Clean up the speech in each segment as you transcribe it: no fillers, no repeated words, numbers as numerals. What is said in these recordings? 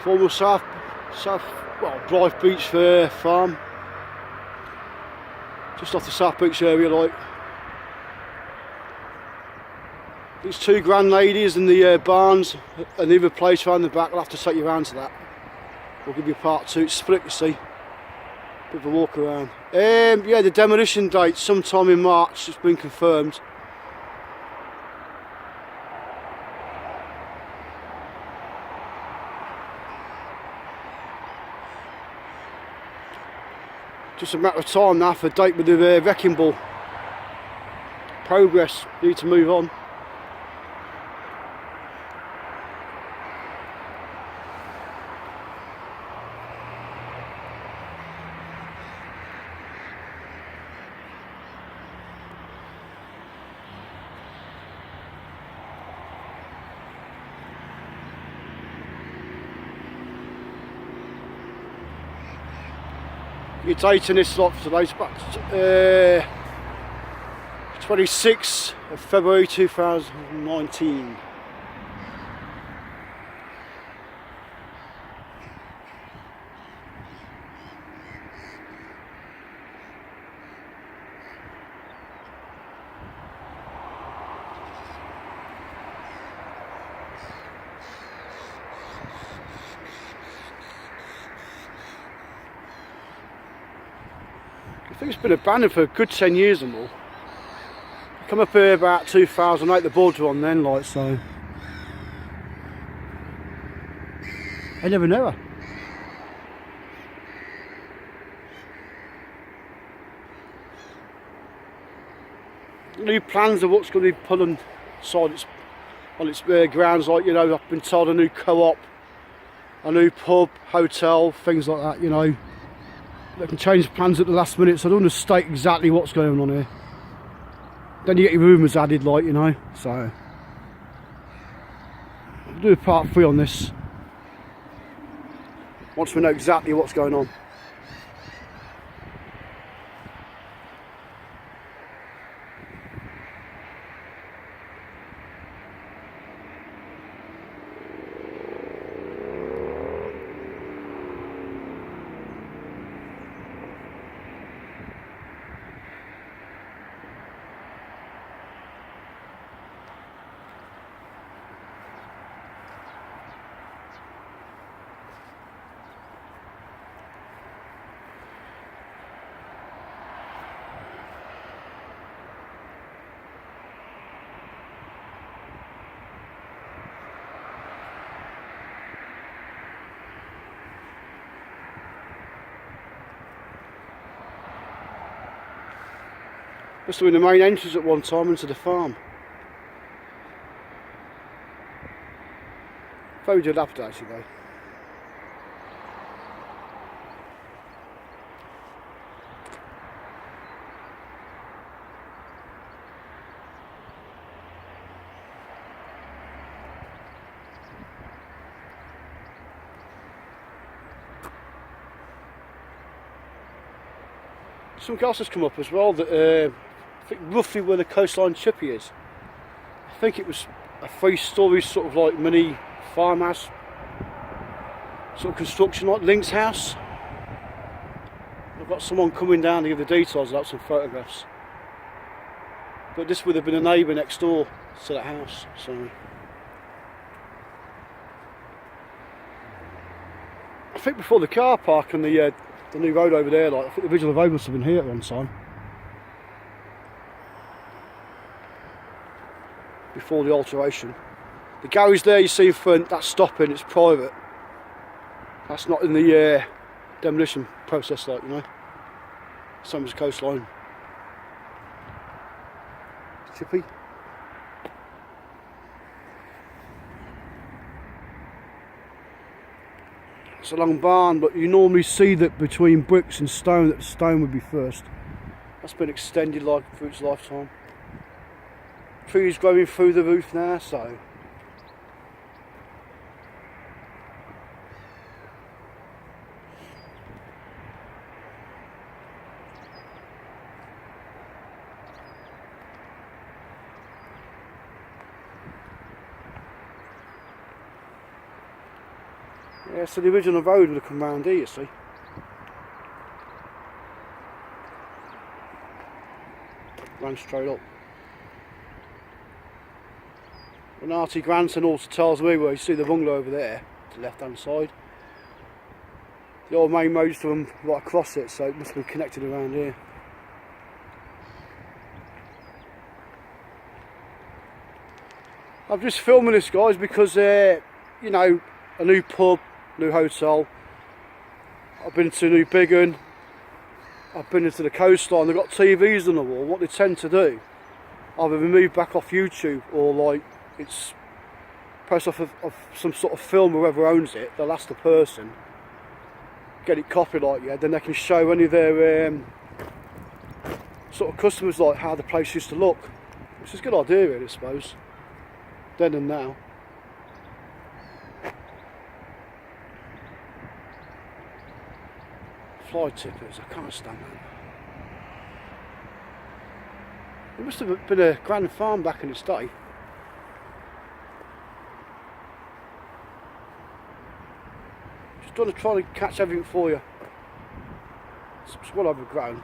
former well, Blythe Beach farm. Just off the South Beach area, like. These two grand ladies in the barns and the other place around the back. I'll have to take you around to that. We'll give you part two. It's split, you see. Bit of a walk around. Yeah, the demolition date sometime in March. It's been confirmed. Just a matter of time now for a date with the wrecking ball. Progress. Need to move on. Your date in this lot for today's back 26th of February 2019. I think it's been abandoned for a good 10 years or more. I come up here about 2008, the boards were on then, like, so. I never know her. New plans of what's going to be put on its grounds, like, you know, I've been told a new co-op, a new pub, hotel, things like that, you know. They can change plans at the last minute, so I don't want to state exactly what's going on here. Then you get your rumours added, like, you know, so. I'll do a part 3 on this, once we know exactly what's going on. Must have been the main entrance at one time into the farm. Very dilapidated though. Something else has come up as well, that I think roughly where the coastline chippy is. I think it was a 3-storey sort of like mini farmhouse sort of construction, like Link's house. I've got someone coming down to give the details about some photographs. But this would have been a neighbour next door to that house, so. I think before the car park and the new road over there, like, I think the original road must have been here at one time. Before the alteration. The garage there you see in front, that's stopping, it's private. That's not in the demolition process, like, you know. Same as the coastline. Chippy. It's a long barn, but you normally see that between bricks and stone, that the stone would be first. That's been extended like through its lifetime. Trees growing through the roof now, so. Yeah, so the original road would have come round here, you see. Ran straight up. And Artie Grandson also tells me where you see the bungalow over there, to the left hand side. The old main road used to run right across it, so it must be connected around here. I'm just filming this, guys, because you know, a new pub, new hotel. I've been to New Biggin. I've been into the coastline. They've got TVs on the wall. What they tend to do, either removed back off YouTube or like it's pressed off of some sort of film, whoever owns it. They'll ask the person, get it copyright, yeah. Then they can show any of their sort of customers like how the place used to look, which is a good idea, really, I suppose. Then and now. Fly tippers, I can't stand that. It must have been a grand farm back in its day. Just trying to try and catch everything for you. It's well overgrown.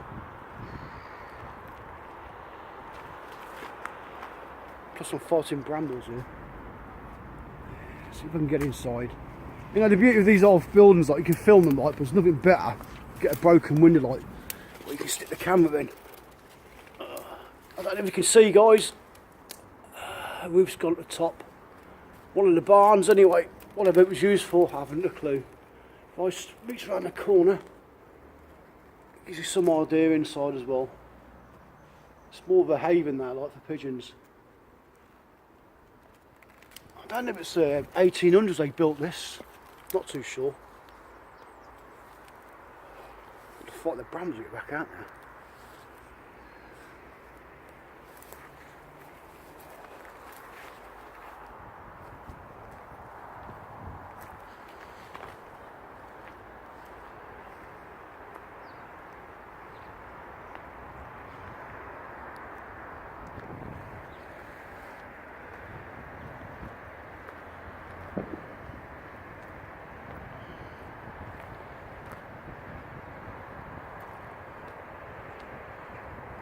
Plus some fighting brambles here. See if I can get inside. You know, the beauty of these old buildings, like you can film them, like, but there's nothing better. Get a broken window, like, where you can stick the camera in. I don't know if you can see, guys. Roof's gone to the top. One of the barns, anyway. Whatever it was used for, I haven't a clue. If I reach around the corner, it gives you some idea inside as well. It's more of a haven there, like for pigeons. I don't know if it's 1800s they built this. Not too sure. I thought the brambles get back out there.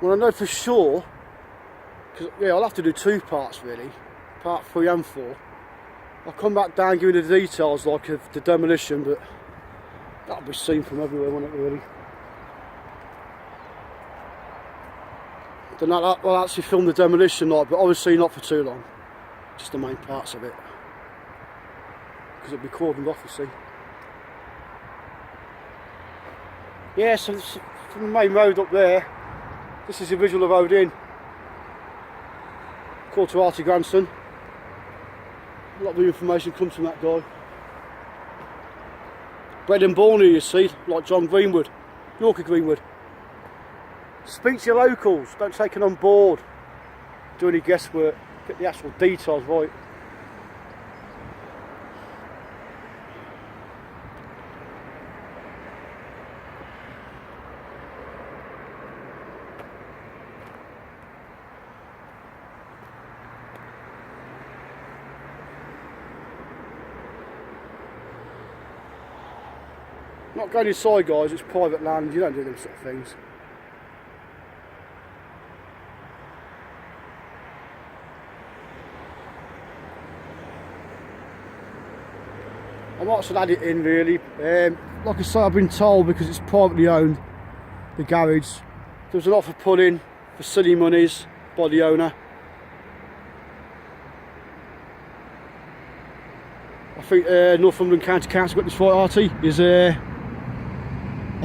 Well, I know for sure, because yeah, I'll have to do two parts really, part 3 and 4. I'll come back down giving the details like of the demolition, but that'll be seen from everywhere, won't it really? Then I'll actually film the demolition, like, but obviously not for too long, just the main parts of it, because it'll be cordoned off, you see. Yeah, so from the main road up there, this is the original road in. Called to Artie Grandson. A lot of the information comes from that guy. Bred and born here, you see, like John Greenwood, Yorker Greenwood. Speak to your locals, don't take it on board. Do any guesswork, get the actual details right. Not going inside, guys, it's private land, you don't do them sort of things. I might as well add it in really. Like I say, I've been told because it's privately owned, the garage, there was an offer put in for silly monies by the owner. I think Northumberland County Council got this right, Artie, is a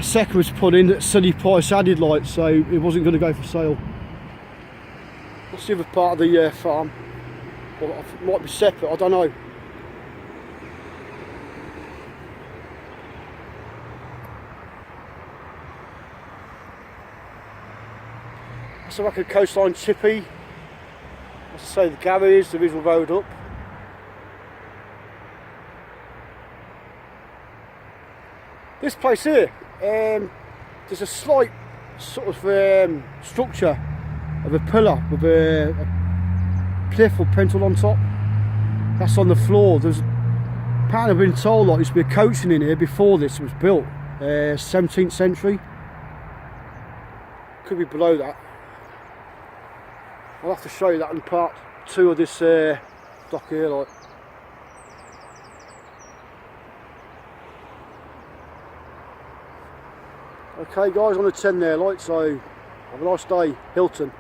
second was put in that silly price added, like, so it wasn't going to go for sale. That's the other part of the farm. Well, it might be separate, I don't know. That's like a coastline chippy. As I say, the garage, the original road up. This place here, there's a slight sort of structure of a pillar with a cliff or pintle on top. That's on the floor. There's Apparently I've been told like there used to be a coaching in here before this was built, 17th century. Could be below that. I'll have to show you that in part 2 of this dock here. Like. Okay guys, on the 10 there, like, so have a nice day, Hilton.